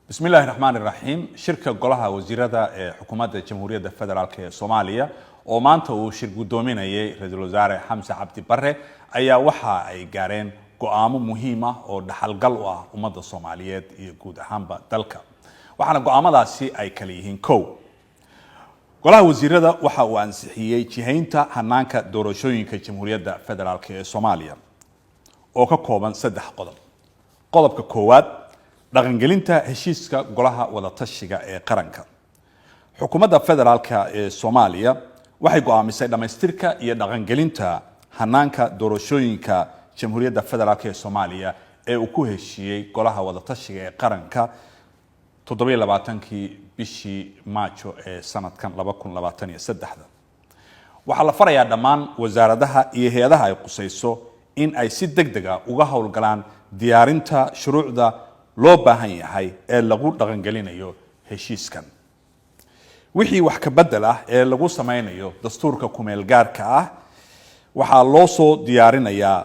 بسم الله الرحمن الرحيم شركة قلها وزيرة حكومة الجمهورية الفدرالية الصومالية ومانتا وشركة قدومينية رئيس الوزراء حمزة عبد برre ayaa waxa ay gaareen go'aamo muhiim ah oo dhaxalgal u ah ummadda Soomaaliyeed iyo guud ahaanba dalka waxaana go'aamadaasi ay kala yihiin kow golaha wasiirada waxa uu ansixiyay jihaynta hanaanka doorashooyinka jamhuuriyadda federaalka ee Soomaaliya oo ka kooban 3 qodob qodobka koowaad dhaqangelinta heshiiska golaha wada tashiga ee qaranka xukuumadda federaalka ee Soomaaliya waxay go'aamisay dhamaystirka iyo dhaqangelinta hanaanka doorashooyinka jamhuuriyadda federaalka ee Soomaaliya ee uu ku heshiiyay golaha wada tashiga ee qaranka 27 bishii Maajo ee sanadkan 2023 waxa la farayaa dhammaan wasaaradaha iyo hay'adaha ay qusayso in ay si degdeg ah uga howlgalaan diyaarinta shuruucda loo baahan yahay ee lagu dhaqangelinayo heshiiskan wixii wax ka bedel ah ee lagu sameynayo dastuurka kumeel gaarka ah waxaa loo soo diyaarinayaa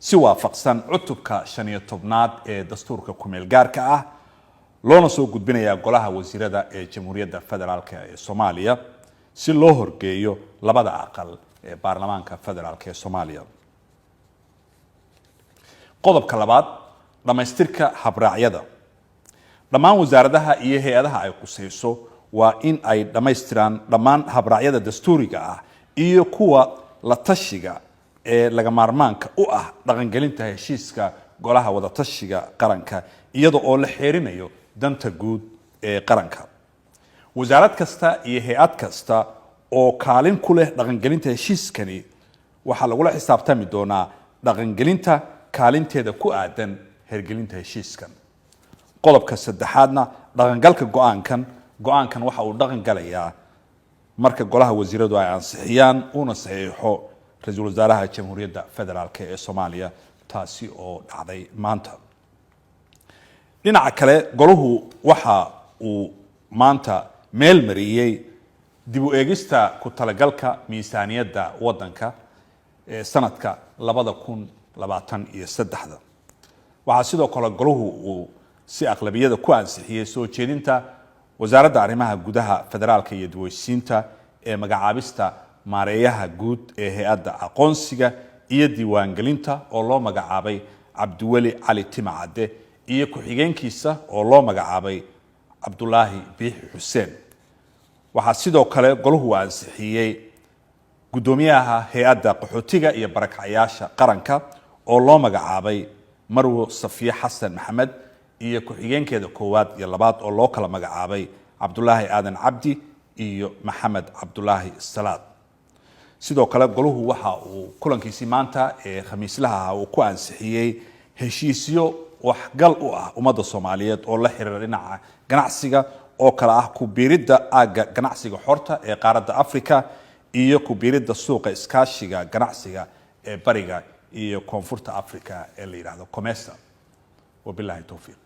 si waafaqsan cutubka 15aad ee dastuurka kumeel gaarka ah loona soo gudbinayaa golaha wasiirada ee jamhuuriyadda federaalka ee Soomaaliya si loo horgeeyo labada aqal ee baarlamaanka federaalka ee Soomaaliya qodobka labaad dhamaystirka habraacyada dhammaan wasaaradaha iyo hay'adaha ay qusayso waa in ay dhamaystiraan dhammaan habraacyada dastuuriga ah iyo kuwa la tashiga ee laga maarmaanka u ah dhaqangelinta heshiiska golaha wada tashiga qaranka iyadoo oo la xeerinayo danta guud ee qaranka wasaarad kasta iyo hay'ad kasta oo kaalin ku leh dhaqangelinta heshiiskani waxa lagu la xisaabtami doonaa dhaqangelinta kaalinteeda ku aadan hergelinta heshiiskan qodobka saddexaadna dhaqangalka go'aankan waxa uu dhaqan galayaa marka golaha wasiiradu ay ansixiyaan una saxiixo ra'iisul wasaaraha jamhuuriyadda federaalka ee Soomaaliya taasi oo dhacday maanta dhinaca kale golahu waxa uu maanta meel mariyay dib u eegista ku talagalka miisaaniyadda wadanka ee sanadka 2023 waxaa sidoo kale golahu uu si aqlabiyada ku ansixiyay soo jeedinta wasaaradda arrimaha gudaha federaalka iyo dawaysiinta ee magacaabista maareeyaha guud ee hay'adda aqoonsiga iyo diiwaangelinta oo loo magacaabay Cabdiweli Cali Timacade iyo ku-xigeenkiisa oo loo magacaabay Cabdulaahi Biixi Xuseen waxaa sidoo kale golahu ansixiyay gudoomiyaha hay'adda qaxootiga iyo barakacayaasha qaranka oo loo magacaabay Marwo Safiya Xasan Maxamed iyo ku-xigeenkeeda koowaad iyo labaad oo loo kala magacaabay Cabdulaahi Aadan Cabdi iyo Maxamed Cabdulaahi Salaad sidoo kale golahu waxa uu kulankiisii maanta ee khamiislaha uu ku ansixiyay heshiisyo waxgal u ah ummadda Soomaaliyeed oo la xiriira dhinaca ganacsiga oo kala ah ku biiridda aaga ganacsiga xorta ee qaaradda Afrika iyo ku biiridda suuqa iskaashiga ganacsiga ee bariga iyo koonfurta Afrika ee la yiraahdo COMESA وبالله التوفيق